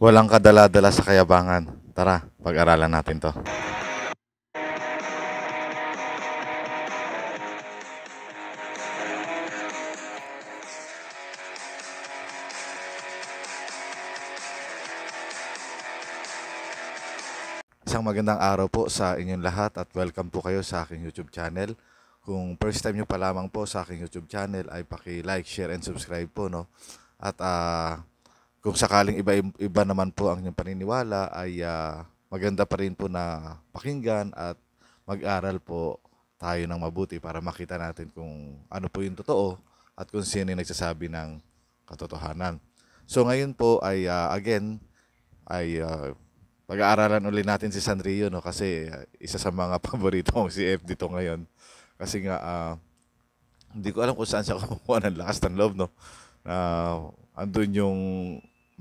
Walang kadala-dala sa kayabangan. Tara, pag-aralan natin to. Isang magandang araw po sa inyong lahat at welcome po kayo sa aking YouTube channel. Kung first time nyo pa lamang po sa aking YouTube channel ay paki-like, share, and subscribe po, no? At kung sakaling iba naman po ang inyong paniniwala ay maganda pa rin po na pakinggan at mag-aral po tayo ng mabuti para makita natin kung ano po yung totoo at kung sino yung nagsasabi ng katotohanan. So ngayon po ay again ay pag-aaralan ulit natin si Sanrio, no, kasi isa sa mga paborito kong si F dito ngayon. Kasi nga hindi ko alam kung saan siya kumukuha ng lakas ng loob, no. Andun yung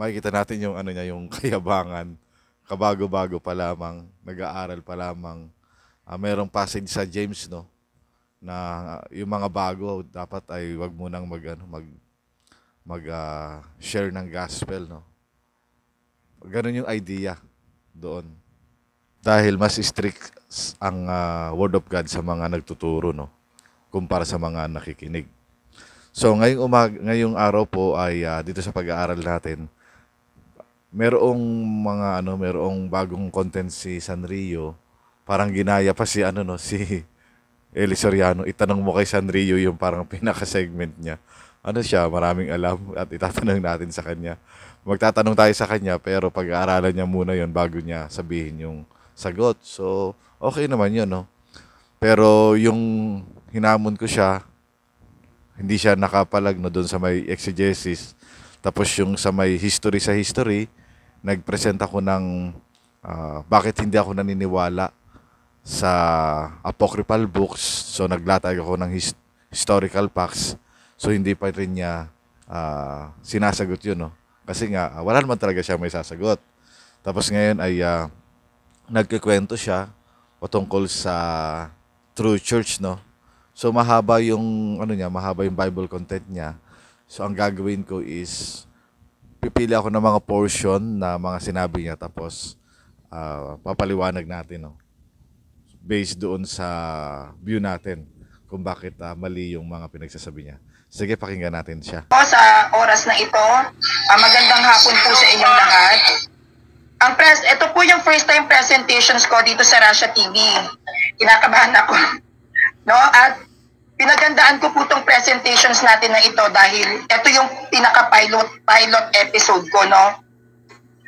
makikita natin yung ano niya, yung kayabangan. Kabago-bago pa lamang, nag-aaral pa lamang. Merong passage sa James, no, na yung mga bago dapat ay wag mo nang share ng gospel, no. Ganun yung idea doon. Dahil mas strict ang word of God sa mga nagtuturo, no, kumpara sa mga nakikinig. So ngayong araw po ay dito sa pag-aaral natin, merong bagong content si Sanrio. Parang ginaya pa si si Eli Soriano. Itanong mo kay Sanrio yung parang pinaka-segment niya. Ano siya, maraming alam at itatanong natin sa kanya. Magtatanong tayo sa kanya pero pag-aaralan niya muna yon bago niya sabihin yung sagot. So, okay naman yun, no? Pero yung hinamon ko siya, hindi siya nakapalag, no, doon sa may exegesis. Tapos yung sa may history sa history, nag-present ako ng bakit hindi ako naniniwala sa apocryphal books. So, naglatag ako ng historical facts. So, hindi pa rin niya sinasagot yun, no? Kasi nga, wala naman talaga siya may sasagot. Tapos ngayon ay nagkikwento siya patungkol sa true church, no? So mahaba yung mahaba yung Bible content niya. So ang gagawin ko is pipili ako ng mga portion na mga sinabi niya tapos papaliwanag natin, no? Based doon sa view natin kung bakit mali yung mga pinagsasabi niya. Sige, pakinggan natin siya. Sa oras na ito, magandang hapon po sa inyong lahat. Ito po yung first time presentations ko dito sa Russia TV. Kinakabahan ako. No? At pinagandaan ko po itong presentations natin na ito dahil ito yung pinaka-pilot episode ko. No?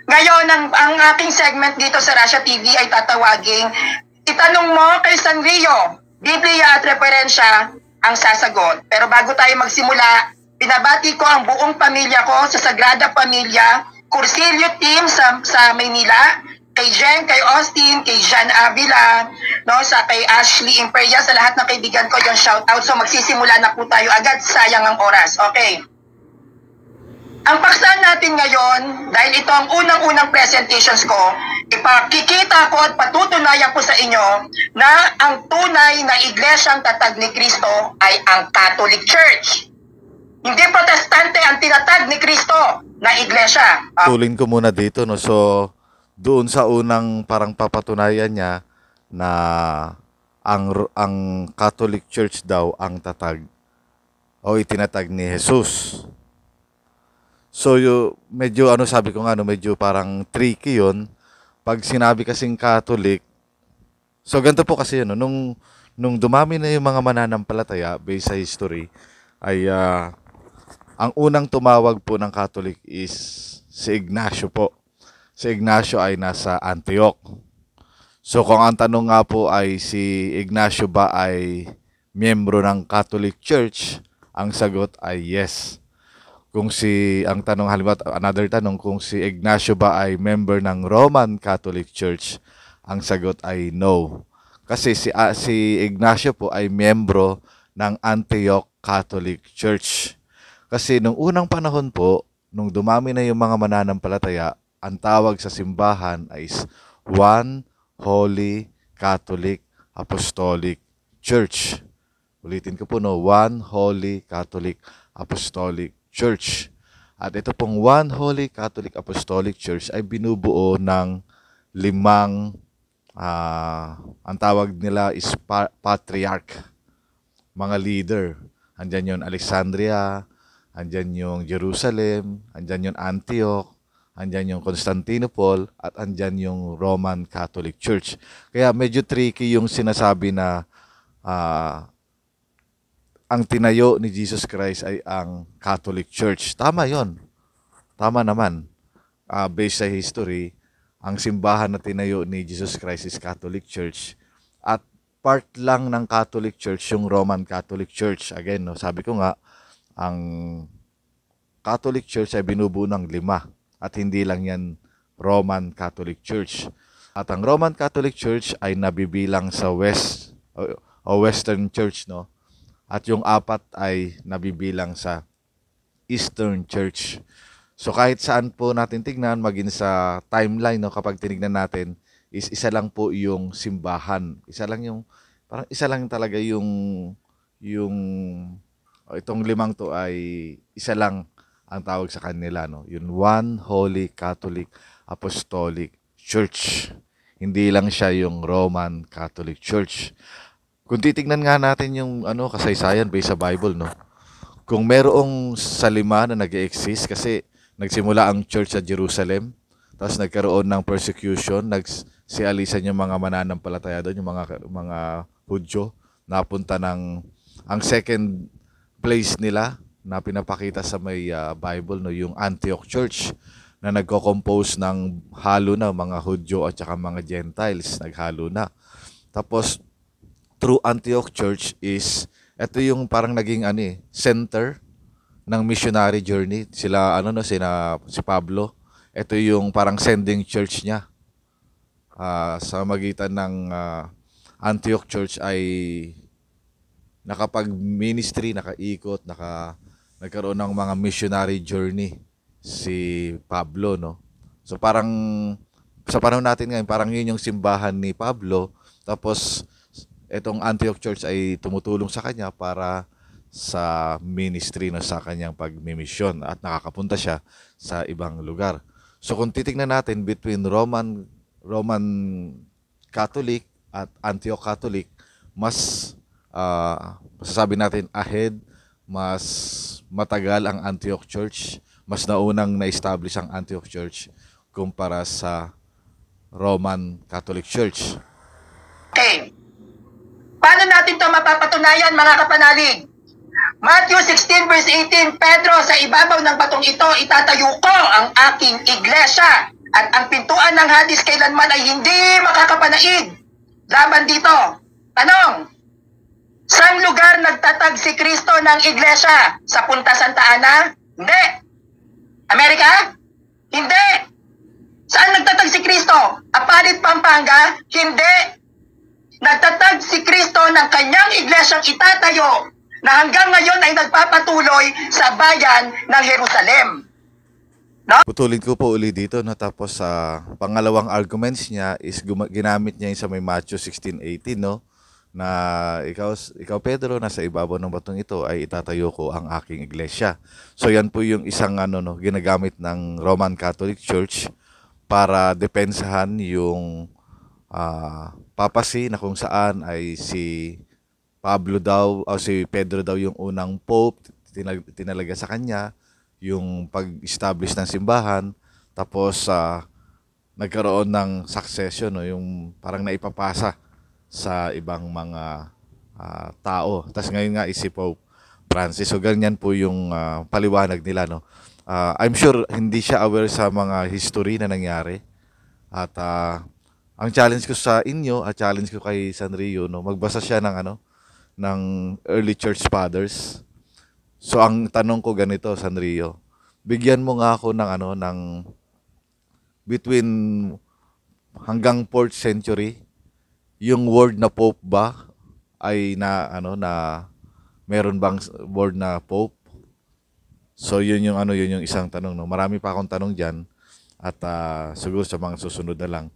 Ngayon, ang aking segment dito sa Russia TV ay tatawaging Itanong mo kay Sanrio, Biblia at referensya ang sasagot. Pero bago tayo magsimula, pinabati ko ang buong pamilya ko sa Sagrada Pamilya, Cursilio team sa Maynila, kay Jen, kay Austin, kay Jan Avila, no, kay Ashley Imperia, sa lahat ng kaibigan ko yung shout out. So magsisimula na po tayo agad, sayang ang oras. Okay. Ang paksa natin ngayon, dahil ito ang unang-unang presentations ko, ipakikita ko at patutunayan ko sa inyo na ang tunay na iglesyang tatag ni Kristo ay ang Catholic Church. Hindi protestante ang tinatag ni Kristo na iglesia. Tulin ko muna dito, no. So, doon sa unang parang papatunayan niya na ang Catholic Church daw ang tatag o itinatag ni Jesus. So, medyo sabi ko nga, no, medyo parang tricky yon pag sinabi kasing Catholic. So, ganito po kasi yun, no, nung dumami na yung mga mananampalataya based sa history, ay ang unang tumawag po ng Catholic is si Ignacio po. Si Ignacio ay nasa Antioch. So, kung ang tanong nga po ay si Ignacio ba ay miyembro ng Catholic Church, ang sagot ay yes. Another tanong, kung si Ignacio ba ay member ng Roman Catholic Church, ang sagot ay no. Kasi si Ignacio po ay miyembro ng Antioch Catholic Church. Kasi nung unang panahon po, nung dumami na yung mga mananampalataya, ang tawag sa simbahan ay One Holy Catholic Apostolic Church. Ulitin ko po, no, One Holy Catholic Apostolic Church. At ito pong One Holy Catholic Apostolic Church ay binubuo ng limang, ang tawag nila is patriarch, mga leader. Andyan yung Alexandria, andyan yung Jerusalem, andyan yung Antioch, andyan yung Constantinople, at andyan yung Roman Catholic Church. Kaya medyo tricky yung sinasabi na ang tinayo ni Jesus Christ ay ang Catholic Church. Tama yon. Tama naman. Based sa history, ang simbahan na tinayo ni Jesus Christ is Catholic Church. At part lang ng Catholic Church yung Roman Catholic Church. Again, no, sabi ko nga, ang Catholic Church ay binubuo ng 5 at hindi lang yan Roman Catholic Church. At ang Roman Catholic Church ay nabibilang sa West o Western Church, no? At yung 4 ay nabibilang sa Eastern Church. So kahit saan po natin tignan, maging sa timeline, no, kapag tinignan natin, is isa lang po yung simbahan. Isa lang yung, parang isa lang talaga yung itong 5 to ay isa lang ang tawag sa kanila, no? Yung One Holy Catholic Apostolic Church. Hindi lang siya yung Roman Catholic Church. Kung titignan nga natin yung kasaysayan based sa Bible, no? Kung merong salima na nag-exist kasi nagsimula ang church sa Jerusalem, tapos nagkaroon ng persecution, nagsialisan yung mga mananampalataya doon, yung mga Hudyo, napunta ang second place nila na pinapakita sa may Bible, no, yung Antioch Church na nagko-compose ng halo na mga Hudyo at saka mga Gentiles, naghalo na. Tapos through Antioch Church is ito yung parang naging center ng missionary journey. Si Pablo. Ito yung parang sending church niya. Sa magitan ng Antioch Church ay nakapag-ministry, nakaikot, nagkaroon ng mga missionary journey si Pablo, no? So parang sa panahon natin ngayon, parang yun yung simbahan ni Pablo. Tapos itong Antioch Church ay tumutulong sa kanya para sa ministry na sa kanyang pagmimisyon at nakakapunta siya sa ibang lugar. So kung titingnan natin between Roman Catholic at Antioch Catholic, mas masasabi natin ahead, mas matagal ang Antioch Church, mas naunang na-establish ang Antioch Church kumpara sa Roman Catholic Church. Okay. Paano natin ito mapapatunayan, mga kapanalig? Matthew 16 verse 18, Pedro, sa ibabaw ng batong ito, itatayo ko ang aking iglesia at ang pintuan ng Hades kailanman ay hindi makakapanaig. Laban dito. Tanong, saan lugar nagtatag si Kristo ng iglesia? Sa Punta Santa Ana? Hindi. Amerika? Hindi. Saan nagtatag si Kristo? Apalit, Pampanga? Hindi. Nagtatag si Kristo ng kanyang iglesyang itatayo na hanggang ngayon ay nagpapatuloy sa bayan ng Jerusalem. No? Putulin ko po uli dito, no? Tapos sa pangalawang arguments niya is ginamit niya yung sa may Matthew 16:18, no? Na ikaw Pedro, nasa ibabaw ng batong ito ay itatayo ko ang aking iglesia. So yan po yung isang ginagamit ng Roman Catholic Church para depensahan yung papacy na kung saan ay si Pablo daw o si Pedro daw yung unang pope, tinalaga sa kanya yung pag-establish ng simbahan, tapos nagkaroon ng succession, no, yung parang naipapasa sa ibang mga tao. Tapos ngayon nga si Pope Francis. So ganyan po yung paliwanag nila, no. I'm sure hindi siya aware sa mga history na nangyari. At ang challenge ko sa inyo at challenge ko kay Sanrio, no, magbasa siya ng early church fathers. So ang tanong ko ganito, Sanrio, bigyan mo nga ako ng between hanggang 4th century, yung word na pope ba ay na meron bang word na pope? So yun yung isang tanong, no. Marami pa akong tanong diyan at siguro sa mga susunod na lang.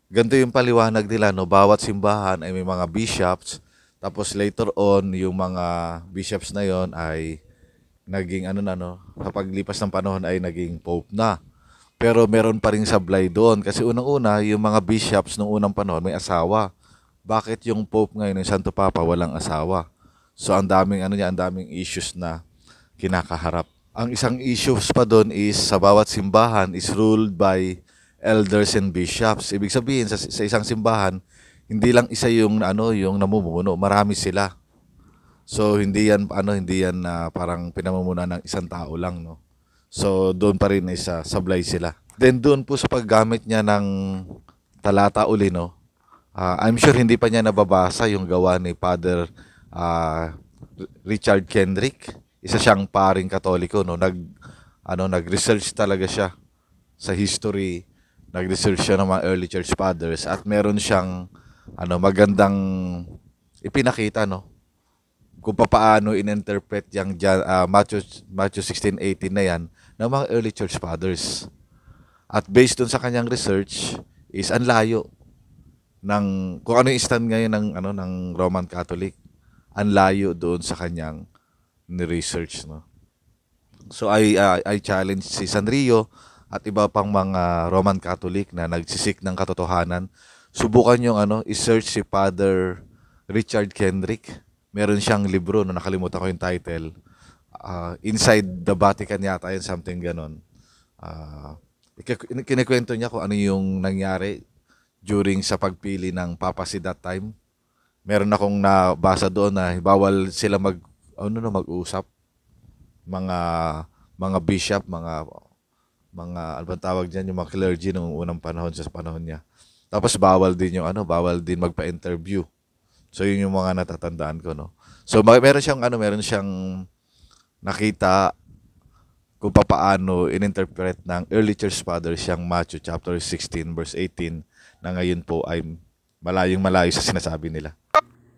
Ganito yung paliwanag nila, no, bawat simbahan ay may mga bishops, tapos later on yung mga bishops na yon ay naging ano na no, sa paglipas ng panahon ay naging pope na. Pero meron pa ring sablay doon kasi unang-una yung mga bishops nung unang panahon may asawa. Bakit yung pope ngayon, yung Santo Papa, walang asawa? So ang daming ano niya, ang daming issues na kinakaharap. Ang isang issues pa doon is sa bawat simbahan is ruled by elders and bishops. Ibig sabihin sa isang simbahan, hindi lang isa yung ano, yung namumuno, marami sila. So hindi yan na parang pinamumuno ng isang tao lang, no. So doon pa rin is sablay sila. Then doon po sa paggamit niya ng talata uli, no. I'm sure hindi pa niya nababasa yung gawa ni Father ah, Richard Kendrick. Isa siyang paring Katoliko, no. Nag-research talaga siya sa history. Nag-research siya ng mga early church fathers at meron siyang magandang ipinakita, no, kung paano in-interpret yung Matthew 16:18 na yan ng mga early church fathers. At based dun sa kanyang research is ang layo ng kung ano yung stand ngayon ng Roman Catholic. Ang layo doon sa kanyang ni-research, no. So I challenge si Sanrio at iba pang mga Roman Catholic na nagsisik ng katotohanan. Subukan yung i-search si Father Richard Kendrick. Meron siyang libro, no, nakalimutan ko yung title. Inside the Vatican yata yun, something ganon. Kinikwento niya kung ano yung nangyari during sa pagpili ng papacy that time. Meron akong nabasa doon na bawal sila mag-usap. Mga bishop, mga ano bang tawag diyan, yung mga clergy nung unang panahon sa panahon niya. Tapos bawal din magpa-interview. So yun yung mga natatandaan ko, no. So meron siyang nakita kung paano in-interpret ng early church fathers yung Matthew chapter 16 verse 18 na ngayon po ay malayong-malayo sa sinasabi nila.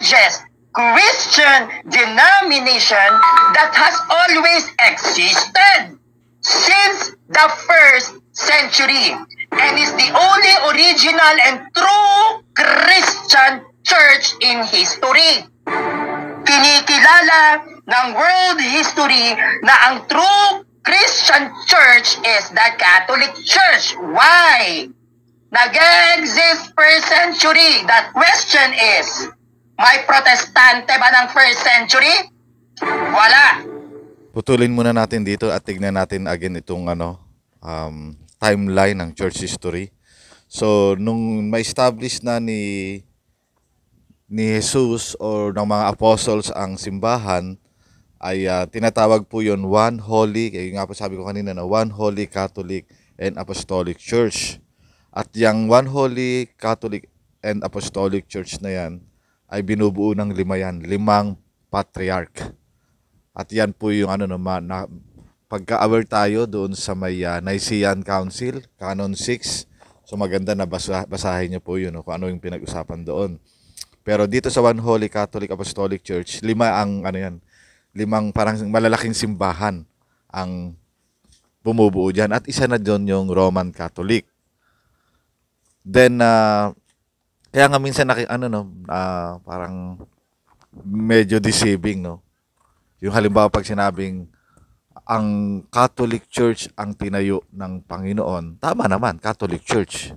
Yes, Christian denomination that has always existed since the first century and is the only original and true Christian church in history. Kinikilala ng world history na ang true Christian church is the Catholic Church. Why? Nag-exist first century. The question is, may protestante ba ng first century? Wala. Putulin muna natin dito at tignan natin again itong timeline ng church history. So nung ma-establish na ni Jesus or ng mga apostles ang simbahan, ay tinatawag po yon one holy, kaya nga po sabi ko kanina na one holy Catholic and Apostolic Church. At yung one holy Catholic and Apostolic Church na yan ay binubuo ng 5 patriarch. At yan po yung pagka-aware tayo doon sa may Nicene Council, Canon 6. So maganda na basahin niyo po yun, no, kung ano yung pinag-usapan doon. Pero dito sa One Holy Catholic Apostolic Church, 5 parang malalaking simbahan ang bumubuo dyan. At isa na doon yung Roman Catholic. Then, kaya nga minsan parang medyo deceiving, no? Yung halimbawa pag sinabing ang Catholic Church ang tinayo ng Panginoon, tama naman, Catholic Church.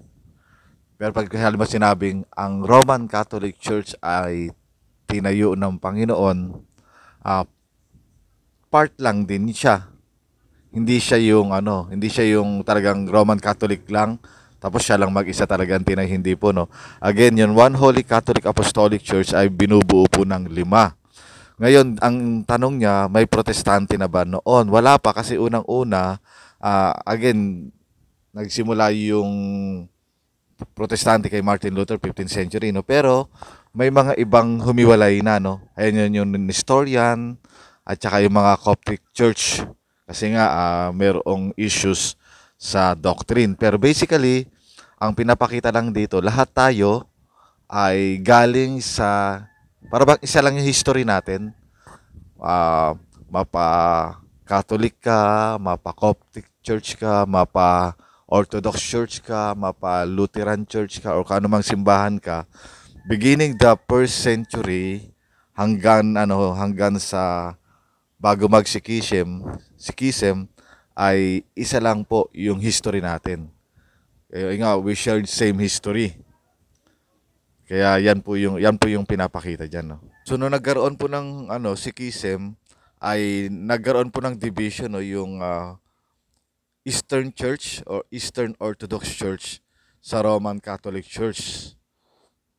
Pero pag halimbawa sinabing ang Roman Catholic Church ay tinayo ng Panginoon, part lang din siya. Hindi siya yung talagang Roman Catholic lang, tapos siya lang mag-isa talaga ang tinay, hindi po, no. Again, yung One Holy Catholic Apostolic Church ay binubuo po ng 5. Ngayon, ang tanong niya, may protestante na ba noon? Wala pa kasi unang-una, again, nagsimula yung protestante kay Martin Luther, 15th century, no? Pero may mga ibang humiwalay na, no? Ayan yun yung Nestorian at saka yung mga Coptic Church. Kasi nga, mayroong issues sa doctrine. Pero basically, ang pinapakita lang dito, lahat tayo ay galing sa, para bang isa lang yung history natin. Mapa-Catholic ka, mapa-Coptic Church ka, mapa-Orthodox Church ka, mapa-Lutheran Church ka, o kano mang simbahan ka. Beginning the 1st century hanggang sa bago mag-Sikhism ay isa lang po yung history natin. Kaya nga, we shared same history. Kaya yan po yung pinapakita diyan, no. So nung nagkaroon po ng Sikhism ay nagkaroon po ng division, no, yung Eastern Church or Eastern Orthodox Church sa Roman Catholic Church.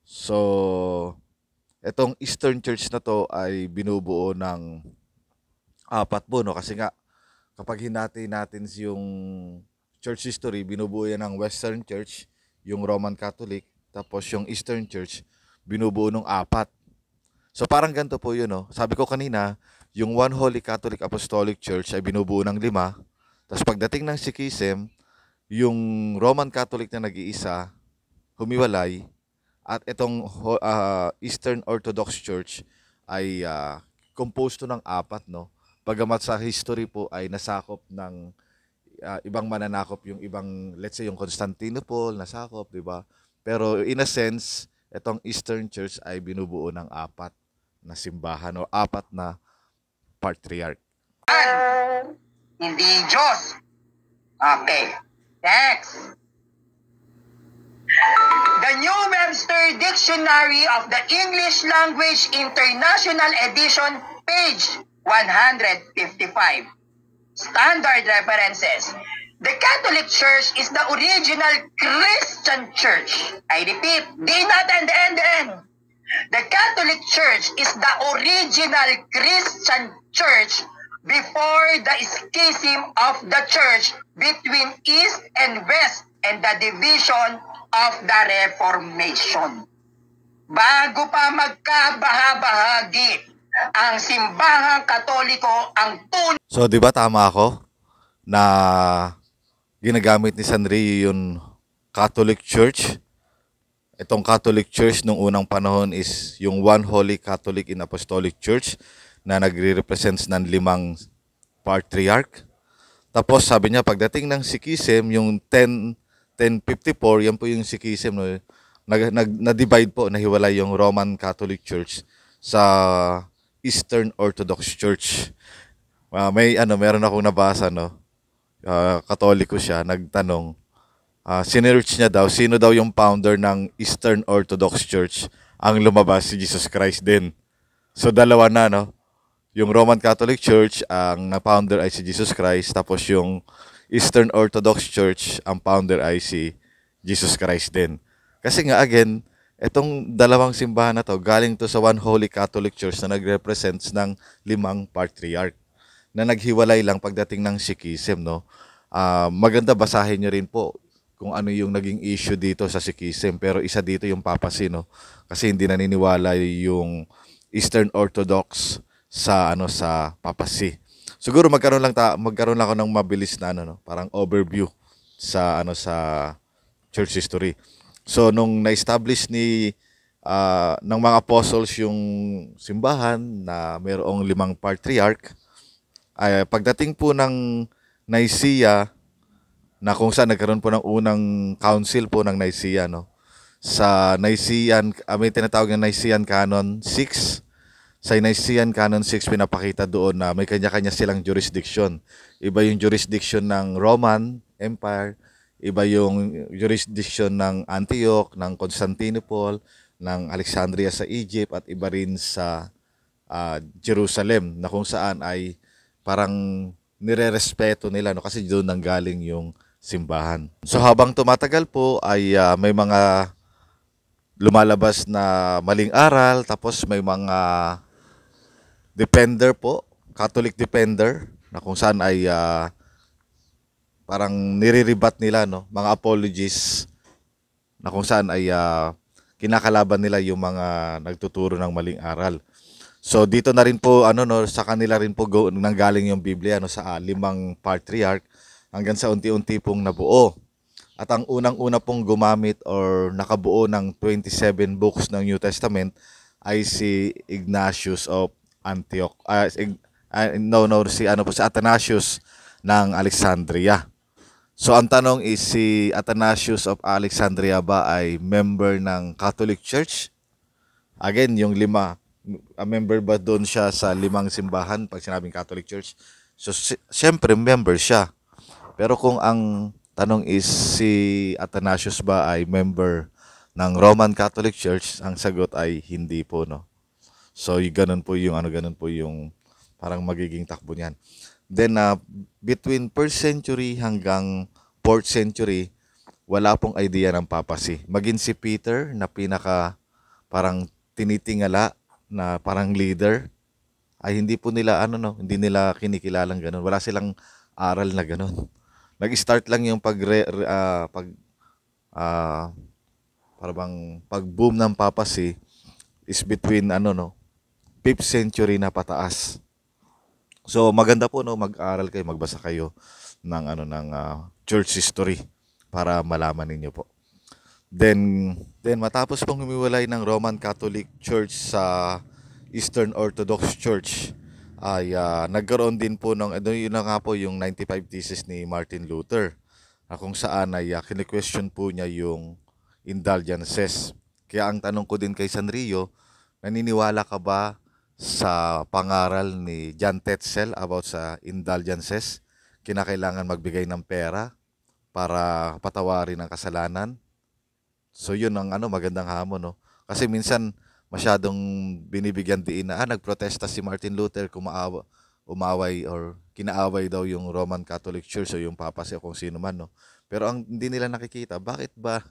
So etong Eastern Church na to ay binubuo ng apat po, no, kasi nga kapag hinati natin yung church history, binubuo yan ng Western Church, yung Roman Catholic, tapos yung Eastern Church, binubuo ng apat. So parang ganito po yun, no? Sabi ko kanina, yung One Holy Catholic Apostolic Church ay binubuo ng 5. Tapos pagdating ng Sikhism, yung Roman Catholic na nag-iisa, humiwalay. At itong Eastern Orthodox Church ay composed to ng 4, no? Bagamat sa history po ay nasakop ng ibang mananakop, yung ibang, let's say yung Constantinople nasakop, di ba? Pero in a sense, itong Eastern Church ay binubuo ng 4 na simbahan o 4 na patriarch. Hindi Diyos. Okay. Next. The New Webster Dictionary of the English Language International Edition, page 155. Standard references. The Catholic Church is the original Christian Church. I repeat, di natin, the. The Catholic Church is the original Christian Church before the schism of the Church between East and West and the division of the Reformation. Bago pa magkabahabahagi ang simbahang Katoliko ang tunay. So, di ba tama ako na ginagamit ni Sanrio yung Catholic Church? Itong Catholic Church nung unang panahon is yung One Holy Catholic and Apostolic Church na nagre-represents ng 5 patriarch. Tapos sabi niya pagdating ng Sikhism, yung 1054, yan po yung Sikhism, no? Na-divide po, nahiwalay yung Roman Catholic Church sa Eastern Orthodox Church. Meron akong nabasa, no. Katoliko siya, nagtanong. Sinearch niya daw, sino daw yung founder ng Eastern Orthodox Church? Ang lumabas si Jesus Christ din. So dalawa na, no. Yung Roman Catholic Church, ang na-founder ay si Jesus Christ. Tapos yung Eastern Orthodox Church, ang founder ay si Jesus Christ din. Kasi nga, again, itong dalawang simbahan na to, galing to sa One Holy Catholic Church na nag-represents ng 5 patriarch na naghiwalay lang pagdating ng Sikhism, no? Maganda basahin nyo rin po kung ano yung naging issue dito sa Sikhism. Pero isa dito yung papacy, no? Kasi hindi naniniwala yung Eastern Orthodox sa papacy. Siguro magkaroon lang ako ng mabilis na no, parang overview sa sa church history. So nung na-establish ng mga apostles yung simbahan na mayroong 5 patriarch, ay pagdating po ng Nicaea, na kung saan nagkaroon po ng unang council po ng Nicaea, no? Sa Nicene, may tinatawag na Nicene Canon 6. Sa Nicene Canon 6, pinapakita doon na may kanya-kanya silang jurisdiction. Iba yung jurisdiction ng Roman Empire, iba yung jurisdiction ng Antioch, ng Constantinople, ng Alexandria sa Egypt, at iba rin sa Jerusalem, na kung saan ay parang nire-respeto nila, no? Kasi doon nanggaling yung simbahan. So habang tumatagal po ay may mga lumalabas na maling aral, tapos may mga defender po, Catholic defender, na kung saan ay parang niriribat nila, no, mga apologies, na kung saan ay kinakalaban nila yung mga nagtuturo ng maling aral. So dito na rin po sa kanila rin po nanggaling yung Biblia, no, sa 5 patriarch, hanggang sa unti-unti pong nabuo. At ang unang-una pong gumamit or nakabuo ng 27 books ng New Testament ay si Ignatius of Antioch. Si Athanasius ng Alexandria. So ang tanong is, si Athanasius of Alexandria ba ay member ng Catholic Church? Again, yung member ba doon siya sa 5 simbahan pag sinabing Catholic Church? So, siyempre, member siya. Pero kung ang tanong is si Athanasius ba ay member ng Roman Catholic Church, ang sagot ay hindi po, no? So, ganun po yung parang magiging takbo niyan. Then, between 1st century hanggang 4th century, wala pong idea ng papacy. Maging si Peter na pinaka parang tinitingala na parang leader, ay hindi po nila hindi nila kinikilalang ganun. Wala silang aral na ganun. Nag-start lang yung pag-boom ng papacy is between 5th century na pataas. So maganda po mag-aral kayo, magbasa kayo ng church history para malaman ninyo po. Then matapos pong humiwalay ng Roman Catholic Church sa Eastern Orthodox Church, ay nagkaroon din po yun na nga po yung 95 Theses ni Martin Luther, kung saan ay kine-question po niya yung indulgences. Kaya ang tanong ko din kay Sanrio, naniniwala ka ba sa pangaral ni John Tetzel about sa indulgences? Kinakailangan magbigay ng pera para patawarin ang kasalanan. So yun ang magandang hamon, no? Kasi minsan masyadong binibigyan diin na nagprotesta si Martin Luther, umaway or kinaaway daw yung Roman Catholic Church o yung papacy o kung sino man, no? Pero ang hindi nila nakikita, bakit ba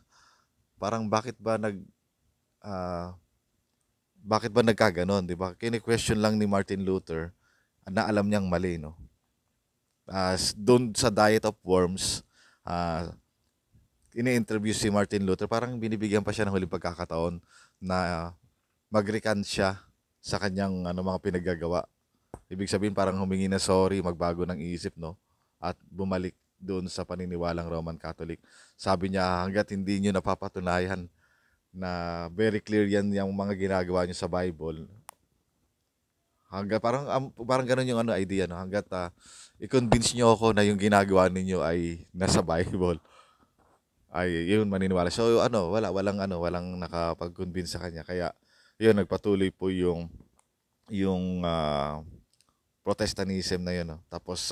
nagkaganon, di ba? Kini-question lang ni Martin Luther na alam niyang mali, no? Doon sa Diet of Worms, ini-interview si Martin Luther, parang binibigyan pa siya ng huling pagkakataon na mag-recant siya sa kanyang mga pinaggagawa. Ibig sabihin parang humingi na sorry, magbago ng isip, no? At bumalik doon sa paniniwalang Roman Catholic. Sabi niya, hanggat hindi niyo napapatunayan na very clear yan yung mga ginagawa niyo sa Bible, parang ganun yung idea, no? Hanggat i-convince niyo ako na yung ginagawa ninyo ay nasa Bible, ay yun maniniwala. So walang nakapag-convince sa kanya. Kaya yun, nagpatuloy po yung Protestantism na yun, no? Tapos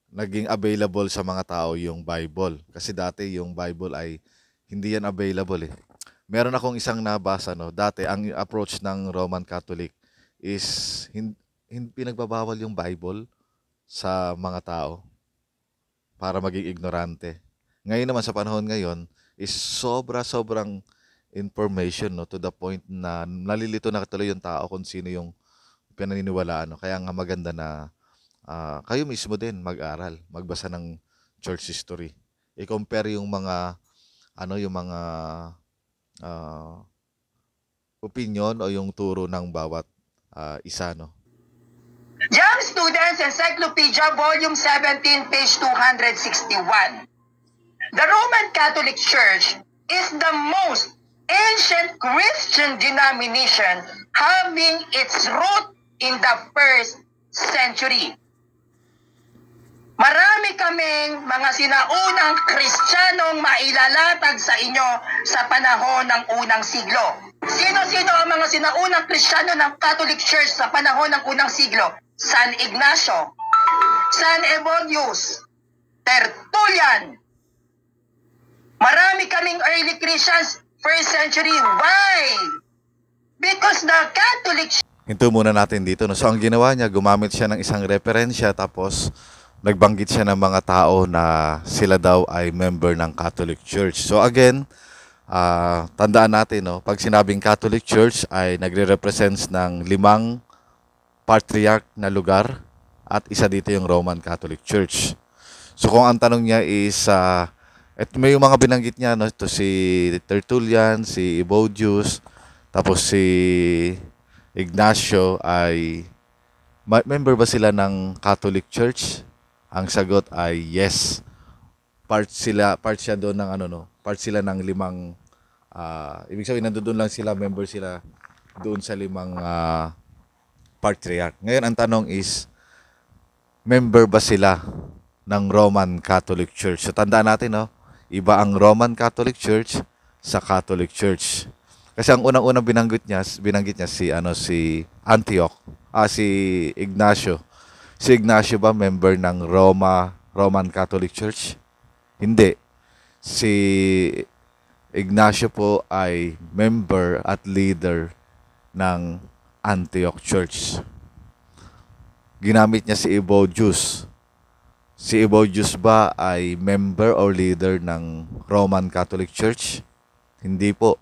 naging available sa mga tao yung Bible. Kasi dati yung Bible ay hindi yan available, eh. Meron akong isang nabasa, no? Dati ang approach ng Roman Catholic is pinagbabawal yung Bible sa mga tao para maging ignorante. Ngayon naman, sa panahon ngayon, is sobrang information, no, to the point na nalilito na tuloy yung tao kung sino yung pinaniniwalaan, no? Kaya nga maganda na kayo mismo din mag-aral, magbasa ng church history. I-compare yung mga opinion o yung turo ng bawat isa, no. Young Students Encyclopedia, Volume 17, page 261. The Roman Catholic Church is the most ancient Christian denomination having its root in the 1st century. Marami kaming mga sinaunang Kristiyanong mailalatag sa inyo sa panahon ng unang siglo. Sino-sino ang mga sinaunang Kristiyano ng Catholic Church sa panahon ng unang siglo? San Ignacio, San Evodius, Tertullian. Marami kaming early Christians, 1st century. Why? Because the Catholic Church... Hinto muna natin dito, no? So ang ginawa niya, gumamit siya ng isang referensya, tapos nagbanggit siya ng mga tao na sila daw ay member ng Catholic Church. So again, tandaan natin, no, pag sinabing Catholic Church ay nagre-represents ng 5 patriarch na lugar at isa dito yung Roman Catholic Church. So kung ang tanong niya is may yung mga binanggit niya, no, ito si Tertullian, si Evodius, tapos si Ignacio, ay member ba sila ng Catholic Church? Ang sagot ay yes. Part siya doon ng part sila ng 5 ibig sabihin nandoon lang sila, member sila doon sa 5 patriarch. Ngayon ang tanong is, member ba sila ng Roman Catholic Church? So tandaan natin, no, iba ang Roman Catholic Church sa Catholic Church. Kasi ang unang-unang binanggit niya si Antioch, si Ignacio. Si Ignacio ba member ng Roman Catholic Church? Hindi. Si Ignacio po ay member at leader ng Antioch Church. Ginamit niya si Evodius. Si Evodius ba ay member or leader ng Roman Catholic Church? Hindi po.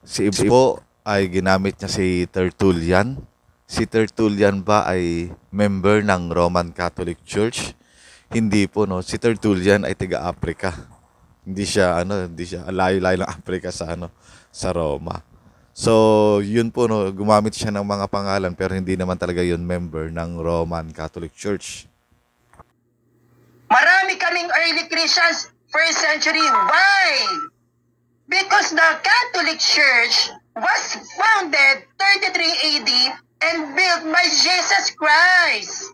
Si Ibo ay ginamit niya si Tertullian. Si Tertullian ba ay member ng Roman Catholic Church? Hindi po, no. Si Tertullian ay taga-Africa. Hindi siya layo-layo ng Africa sa Roma. So, yun po, no, gumamit siya ng mga pangalan pero hindi naman talaga yun member ng Roman Catholic Church. Marami kaming early Christians, first century. Why? Because the Catholic Church was founded 33 AD and built by Jesus Christ.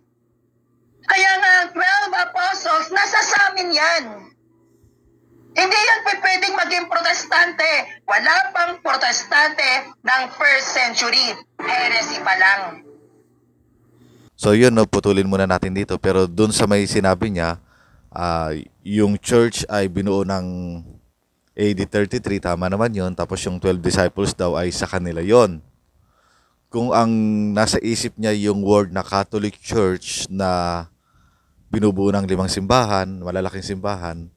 Kaya nga, 12 apostles, nasa sa amin yan. Hindi yan pwedeng maging protestante. Wala pang protestante ng first century. Heresy pa lang. So yun, no, putulin muna natin dito. Pero dun sa may sinabi niya, yung church ay binuo ng AD 33, tama naman yun. Tapos yung 12 disciples daw ay sa kanila yon. Kung ang nasa isip niya yung word na Catholic Church na binubuo ng 5 simbahan, malalaking simbahan,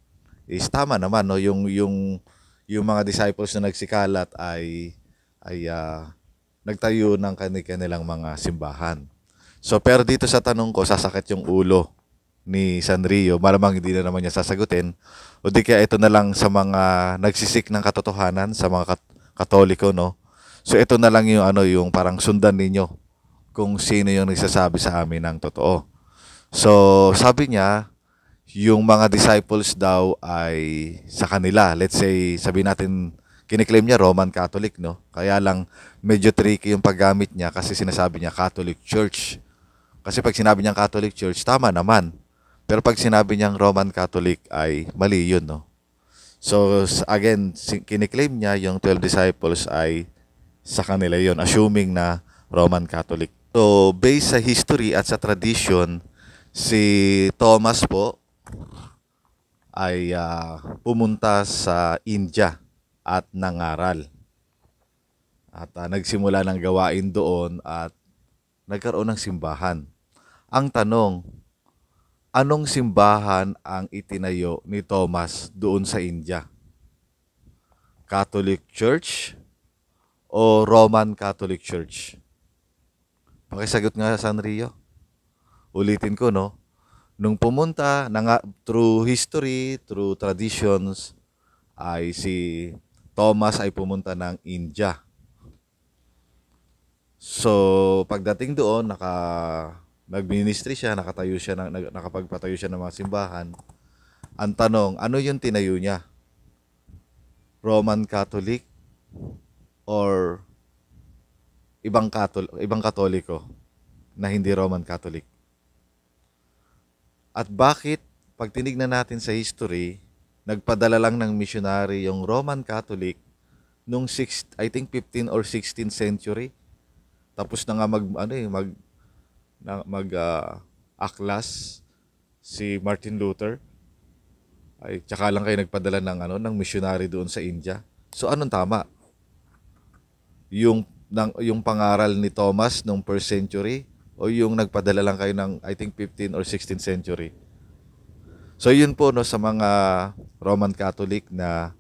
is tama naman, no? Yung mga disciples na nagsikalat ay nagtayo ng kanilang mga simbahan. So pero dito sa tanong ko, sasakit yung ulo ni Sanrio. Malamang hindi na naman niya sasagutin. O di kaya ito na lang sa mga nagsisik ng katotohanan, sa mga Katoliko, no? So ito na lang yung parang sundan ninyo kung sino yung nagsasabi sa amin ng totoo. So sabi niya, yung mga disciples daw ay sa kanila. Let's say, sabi natin, kiniklaim niya Roman Catholic, no? Kaya lang medyo tricky yung paggamit niya kasi sinasabi niya Catholic Church. Kasi pag sinabi niyang Catholic Church, tama naman. Pero pag sinabi niyang Roman Catholic ay mali yun, no? So again, kiniklaim niya yung 12 disciples ay sa kanila yun, assuming na Roman Catholic. So based sa history at sa tradition, si Thomas po ay pumunta sa India at nangaral. At nagsimula ng gawain doon at nagkaroon ng simbahan. Ang tanong, anong simbahan ang itinayo ni Thomas doon sa India? Catholic Church o Roman Catholic Church? Pakisagot nga, Sanrio. Ulitin ko, no? Nung pumunta, through history, through traditions, ay si Thomas ay pumunta ng India. So, pagdating doon, nag-ministry siya, nakapagpatayo siya ng mga simbahan. Ang tanong, ano yung tinayo niya? Roman Catholic or ibang Katoliko na hindi Roman Catholic? At bakit, pag tinignan natin sa history, nagpadala lang ng missionary yung Roman Catholic nung I think 15 or 16th century. Tapos na nga aklas si Martin Luther. Ay tsaka lang kayo nagpadala ng missionary doon sa India. So anong tama? Yung pangaral ni Thomas nung 1st century o yung nagpadala lang kayo ng I think 15 or 16th century. So yun po, no, sa mga Roman Catholic na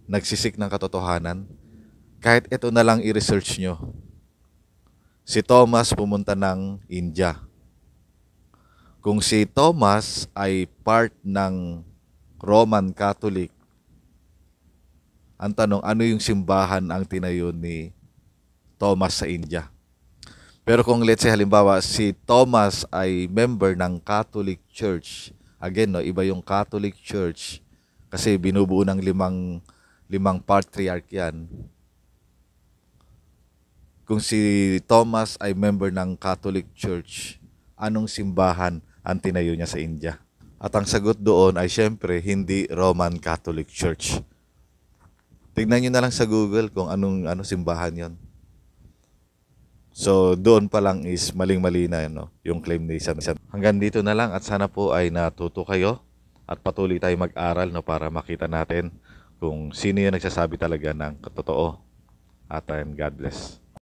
nagsisik ng katotohanan, kahit ito na lang i-research nyo. Si Thomas pumunta ng India. Kung si Thomas ay part ng Roman Catholic, ang tanong, ano yung simbahan ang tinayo ni Thomas sa India? Pero kung let's say halimbawa si Thomas ay member ng Catholic Church, again, no, iba yung Catholic Church kasi binubuo ng limang patriarch yan. Kung si Thomas ay member ng Catholic Church, anong simbahan ang tinayo niya sa India? At ang sagot doon ay syempre hindi Roman Catholic Church. Tignan nyo na lang sa Google kung anong simbahan yon. So, doon pa lang is maling-mali na yung claim ni San. Hanggang dito na lang at sana po ay natuto kayo at patuloy tayo mag-aral para makita natin kung sino yung nagsasabi talaga ng totoo. At God bless.